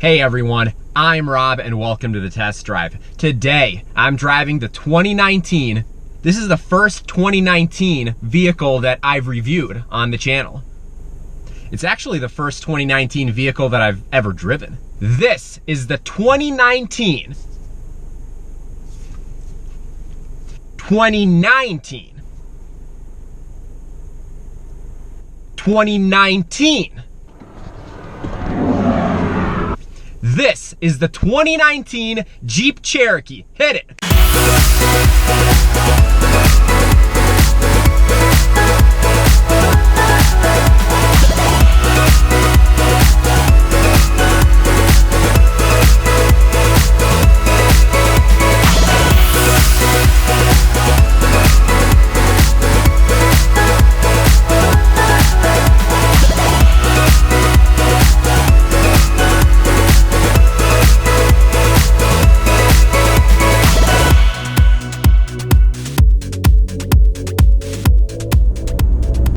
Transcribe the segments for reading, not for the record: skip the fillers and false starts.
Hey everyone, I'm Rob and welcome to the test drive. Today, I'm driving the 2019, this is the first 2019 vehicle that I've reviewed on the channel. It's actually the first 2019 vehicle that I've ever driven. This is the 2019 This is the 2019 Jeep Cherokee. Hit it.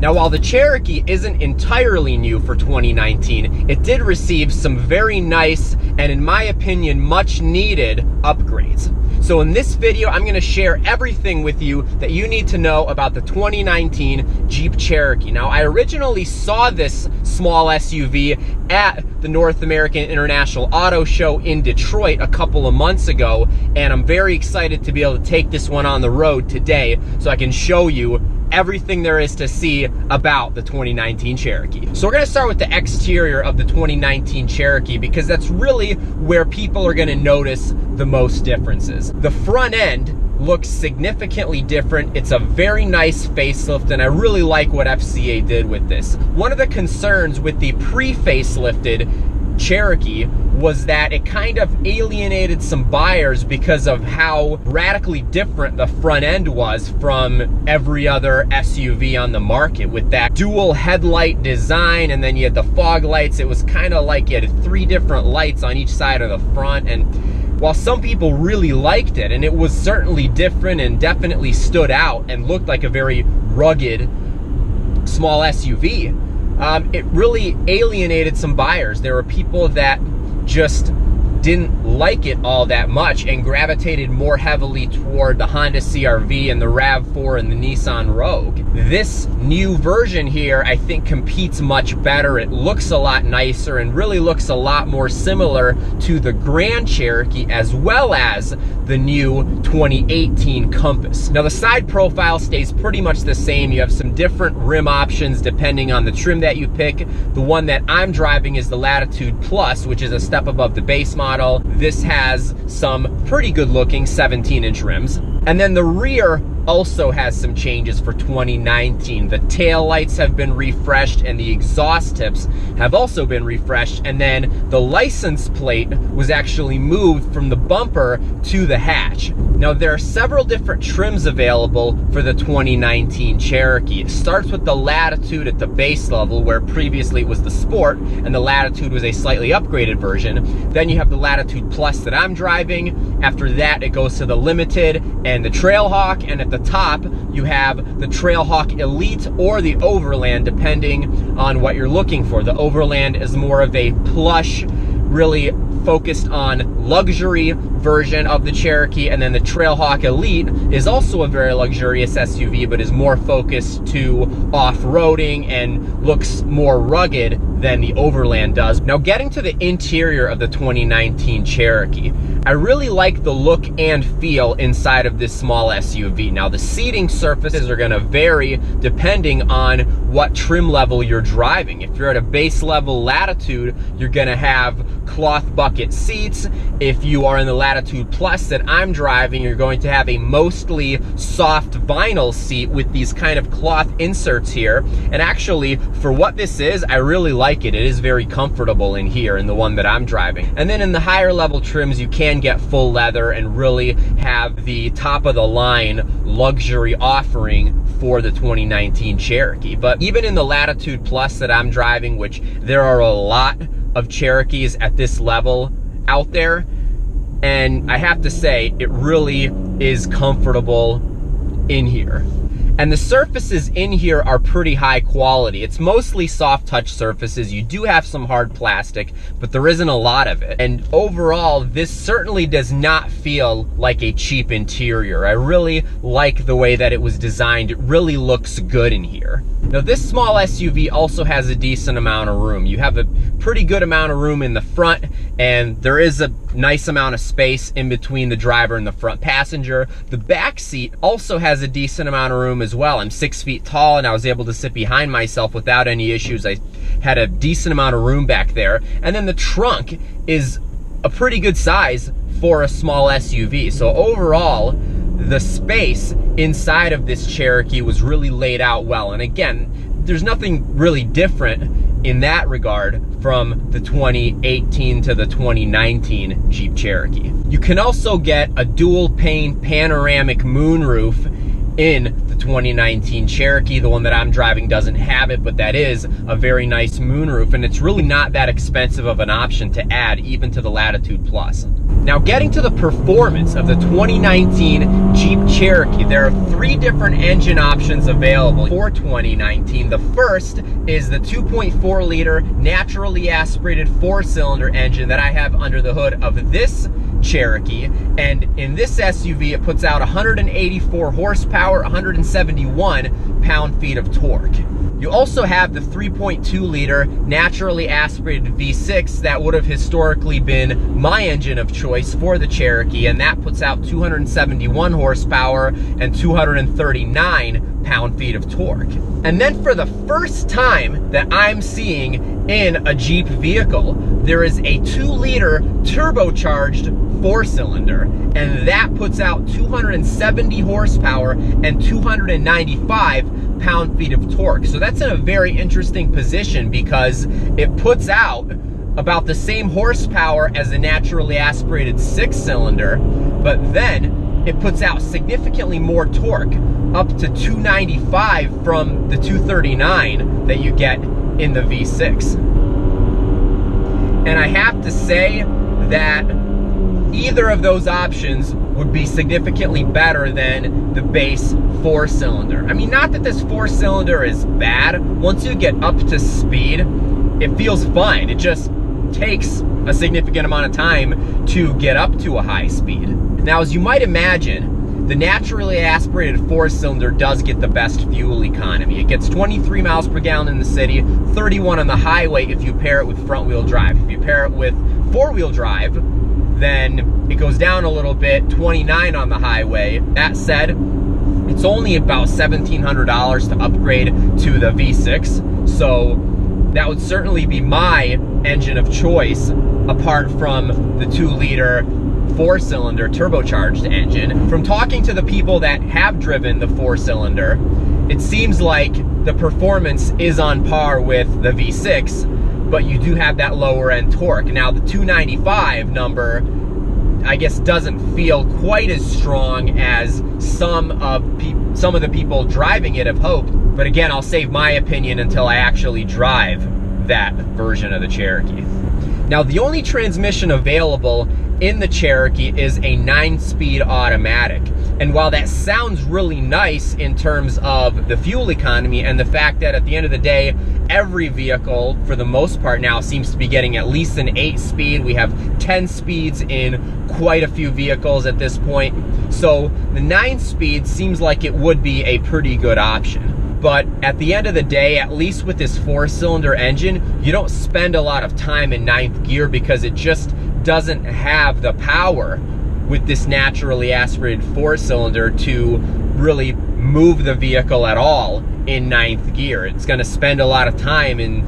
Now, while the Cherokee isn't entirely new for 2019, it did receive some very nice and, in my opinion, much needed upgrades. So in this video, I'm gonna share everything with you that you need to know about the 2019 Jeep Cherokee. Now, I originally saw this small SUV at the North American International Auto Show in Detroit a couple of months ago, and I'm very excited to be able to take this one on the road today so I can show you everything there is to see about the 2019 Cherokee. So we're gonna start with the exterior of the 2019 Cherokee because that's really where people are gonna notice the most differences. The front end looks significantly different. It's a very nice facelift, and I really like what FCA did with this. One of the concerns with the pre-facelifted Cherokee was that it kind of alienated some buyers because of how radically different the front end was from every other SUV on the market, with that dual headlight design, and then you had the fog lights. It was kind of like you had 3 different lights on each side of the front, and while some people really liked it, and it was certainly different and definitely stood out and looked like a very rugged small SUV, it really alienated some buyers. There were people that just didn't like it all that much and gravitated more heavily toward the Honda CR-V and the RAV4 and the Nissan Rogue. This new version here, I think, competes much better. It looks a lot nicer and really looks a lot more similar to the Grand Cherokee as well as the new 2018 Compass. Now, the side profile stays pretty much the same. You have some different rim options depending on the trim that you pick. The one that I'm driving is the Latitude Plus, which is a step above the base model. This has some pretty good looking 17-inch rims. And then the rear also has some changes for 2019. The tail lights have been refreshed and the exhaust tips have also been refreshed. And then the license plate was actually moved from the bumper to the hatch. Now, there are several different trims available for the 2019 Cherokee. It starts with the Latitude at the base level, where previously it was the Sport, and the Latitude was a slightly upgraded version. Then you have the Latitude Plus that I'm driving. After that, it goes to the Limited and the Trailhawk, and at the top, you have the Trailhawk Elite or the Overland, depending on what you're looking for. The Overland is more of a plush, really focused on luxury version of the Cherokee, and then the Trailhawk Elite is also a very luxurious SUV, but is more focused to off-roading and looks more rugged than the Overland does. Now, getting to the interior of the 2019 Cherokee, I really like the look and feel inside of this small SUV. Now, the seating surfaces are gonna vary depending on what trim level you're driving. If you're at a base level Latitude, you're gonna have cloth bucket seats. If you are in the Latitude Plus that I'm driving, you're going to have a mostly soft vinyl seat with these kind of cloth inserts here. And actually, for what this is, I really like it. It is very comfortable in here in the one that I'm driving. And then in the higher level trims, you can get full leather and really have the top of the line luxury offering for the 2019 Cherokee. But even in the Latitude Plus that I'm driving, which there are a lot of Cherokees at this level out there, and I have to say, it really is comfortable in here. And the surfaces in here are pretty high quality. It's mostly soft touch surfaces. You do have some hard plastic, but there isn't a lot of it. And overall, this certainly does not feel like a cheap interior. I really like the way that it was designed. It really looks good in here. Now, this small SUV also has a decent amount of room. You have a pretty good amount of room in the front, and there is a nice amount of space in between the driver and the front passenger. The back seat also has a decent amount of room as well. I'm 6 feet tall, and I was able to sit behind myself without any issues. I had a decent amount of room back there. And then the trunk is a pretty good size for a small SUV. So overall, the space inside of this Cherokee was really laid out well. And again, there's nothing really different in that regard from the 2018 to the 2019 Jeep Cherokee. You can also get a dual pane panoramic moonroof in the 2019 Cherokee. The one that I'm driving doesn't have it, but that is a very nice moonroof, and it's really not that expensive of an option to add even to the Latitude Plus. Now, getting to the performance of the 2019 Jeep Cherokee, there are 3 different engine options available for 2019. The first is the 2.4 liter naturally aspirated 4-cylinder engine that I have under the hood of this Cherokee, and in this SUV it puts out 184 horsepower, 171 pound-feet of torque. You also have the 3.2 liter naturally aspirated V6 that would have historically been my engine of choice for the Cherokee, and that puts out 271 horsepower and 239 pound-feet of torque. And then for the first time that I'm seeing in a Jeep vehicle, there is a 2-liter turbocharged 4-cylinder, and that puts out 270 horsepower and 295 pound-feet of torque. So that's in a very interesting position because it puts out about the same horsepower as a naturally aspirated 6-cylinder, but then it puts out significantly more torque, up to 295 from the 239 that you get in the V6. And I have to say that either of those options would be significantly better than the base 4-cylinder. I mean, not that this 4-cylinder is bad. Once you get up to speed, it feels fine. It just takes a significant amount of time to get up to a high speed. Now, as you might imagine, the naturally aspirated 4-cylinder does get the best fuel economy. It gets 23 miles per gallon in the city, 31 on the highway if you pair it with front-wheel drive. If you pair it with 4-wheel drive, then it goes down a little bit, 29 on the highway. That said, it's only about $1,700 to upgrade to the V6, so that would certainly be my engine of choice apart from the 2-liter 4-cylinder turbocharged engine. From talking to the people that have driven the 4-cylinder, it seems like the performance is on par with the V6, but you do have that lower end torque. Now, the 295 number, I guess, doesn't feel quite as strong as some of the people driving it have hoped. But again, I'll save my opinion until I actually drive that version of the Cherokee. Now, the only transmission available in the Cherokee is a 9-speed automatic. And while that sounds really nice in terms of the fuel economy and the fact that at the end of the day, every vehicle, for the most part now, seems to be getting at least an 8-speed. We have 10 speeds in quite a few vehicles at this point. So the 9-speed seems like it would be a pretty good option. But at the end of the day, at least with this 4-cylinder engine, you don't spend a lot of time in 9th gear because it just doesn't have the power with this naturally aspirated 4-cylinder to really move the vehicle at all in 9th gear. It's going to spend a lot of time in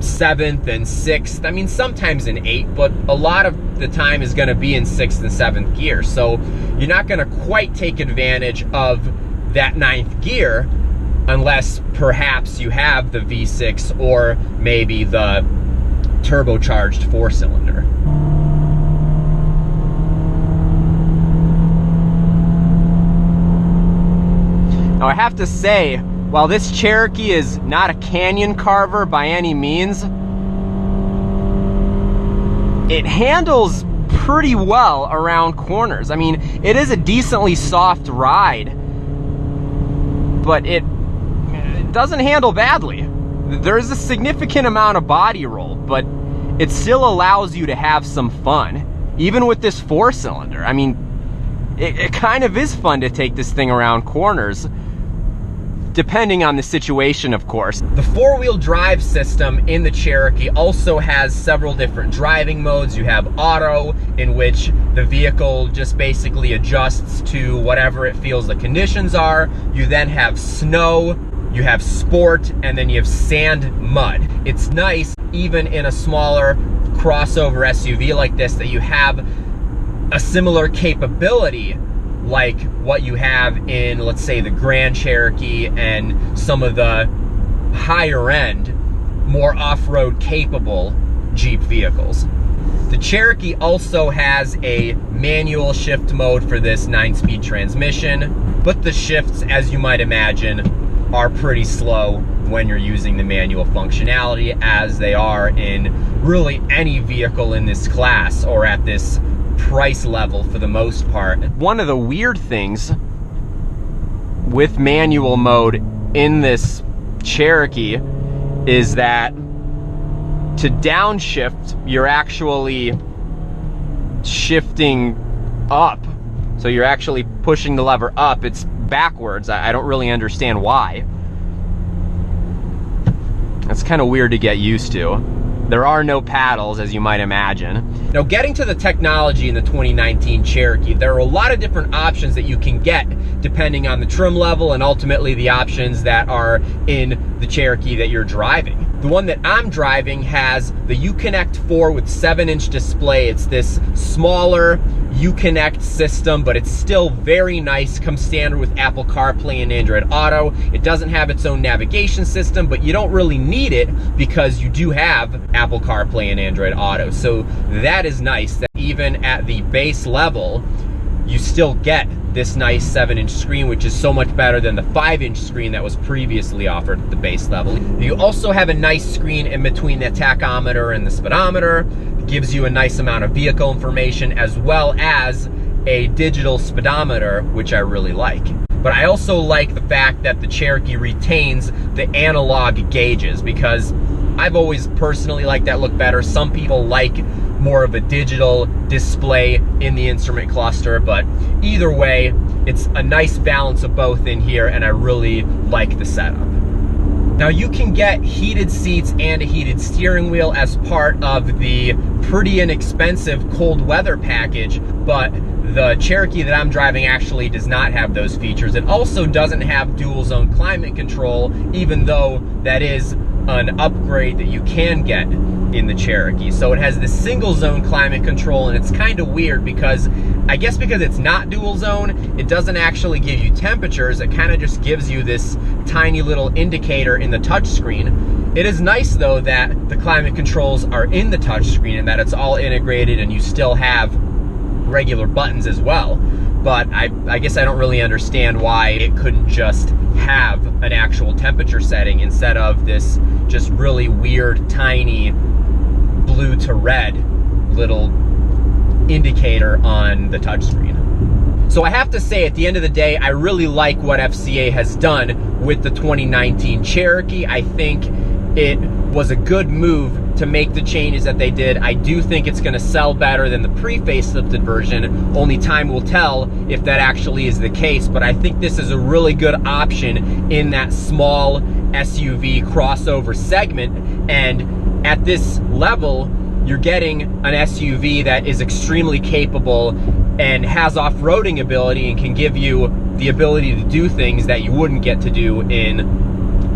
7th and 6th. I mean, sometimes in 8th, but a lot of the time is going to be in 6th and 7th gear. So you're not going to quite take advantage of that 9th gear unless perhaps you have the V6 or maybe the turbocharged 4-cylinder. Now, I have to say, while this Cherokee is not a canyon carver by any means, it handles pretty well around corners. I mean, it is a decently soft ride. but it doesn't handle badly. There's a significant amount of body roll, but it still allows you to have some fun, even with this 4-cylinder. I mean, it kind of is fun to take this thing around corners, depending on the situation, of course. The 4-wheel drive system in the Cherokee also has several different driving modes. You have auto, in which the vehicle just basically adjusts to whatever it feels the conditions are. You then have snow, you have sport, and then you have sand, mud. It's nice, even in a smaller crossover SUV like this, that you have a similar capability like what you have in, let's say, the Grand Cherokee and some of the higher end, more off-road capable Jeep vehicles. The Cherokee also has a manual shift mode for this 9-speed transmission, but the shifts, as you might imagine, are pretty slow when you're using the manual functionality, as they are in really any vehicle in this class or at this price level for the most part. One of the weird things with manual mode in this Cherokee is that to downshift, you're actually shifting up. So you're actually pushing the lever up. It's backwards. I don't really understand why. It's kind of weird to get used to. There are no paddles, as you might imagine. Now, getting to the technology in the 2019 Cherokee, there are a lot of different options that you can get depending on the trim level and ultimately the options that are in the Cherokee that you're driving. The one that I'm driving has the Uconnect 4 with 7-inch display. It's this smaller Uconnect system, but it's still very nice. Comes standard with Apple CarPlay and Android Auto. It doesn't have its own navigation system, but you don't really need it because you do have Apple CarPlay and Android Auto. So that is nice, that even at the base level, you still get this nice 7-inch screen, which is so much better than the 5-inch screen that was previously offered at the base level. You also have a nice screen in between the tachometer and the speedometer. It gives you a nice amount of vehicle information, as well as a digital speedometer, which I really like. But I also like the fact that the Cherokee retains the analog gauges, because I've always personally liked that look better. Some people like more of a digital display in the instrument cluster, but either way, it's a nice balance of both in here, and I really like the setup. Now, you can get heated seats and a heated steering wheel as part of the pretty inexpensive cold weather package, but the Cherokee that I'm driving actually does not have those features. It also doesn't have dual zone climate control, even though that is an upgrade that you can get in the Cherokee. So it has the single zone climate control, and it's kind of weird because I guess because it's not dual zone, it doesn't actually give you temperatures. It kind of just gives you this tiny little indicator in the touchscreen. It is nice though that the climate controls are in the touchscreen and that it's all integrated and you still have regular buttons as well. But I guess I don't really understand why it couldn't just have an actual temperature setting instead of this just really weird, tiny blue to red little indicator on the touchscreen. So I have to say, at the end of the day, I really like what FCA has done with the 2019 Cherokee. I think it was a good move to make the changes that they did. I do think it's going to sell better than the pre-facelifted version. Only time will tell if that actually is the case, but I think this is a really good option in that small SUV crossover segment. And at this level, you're getting an SUV that is extremely capable and has off-roading ability and can give you the ability to do things that you wouldn't get to do in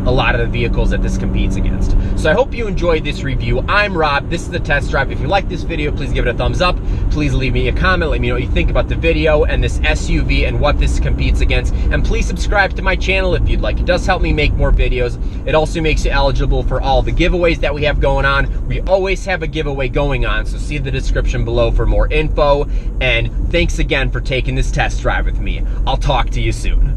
a lot of the vehicles that this competes against. So I hope you enjoyed this review. I'm Rob, this is the test drive. If you like this video, please give it a thumbs up. Please leave me a comment, let me know what you think about the video and this SUV and what this competes against. And please subscribe to my channel if you'd like. It does help me make more videos. It also makes you eligible for all the giveaways that we have going on. We always have a giveaway going on, so see the description below for more info. And thanks again for taking this test drive with me. I'll talk to you soon.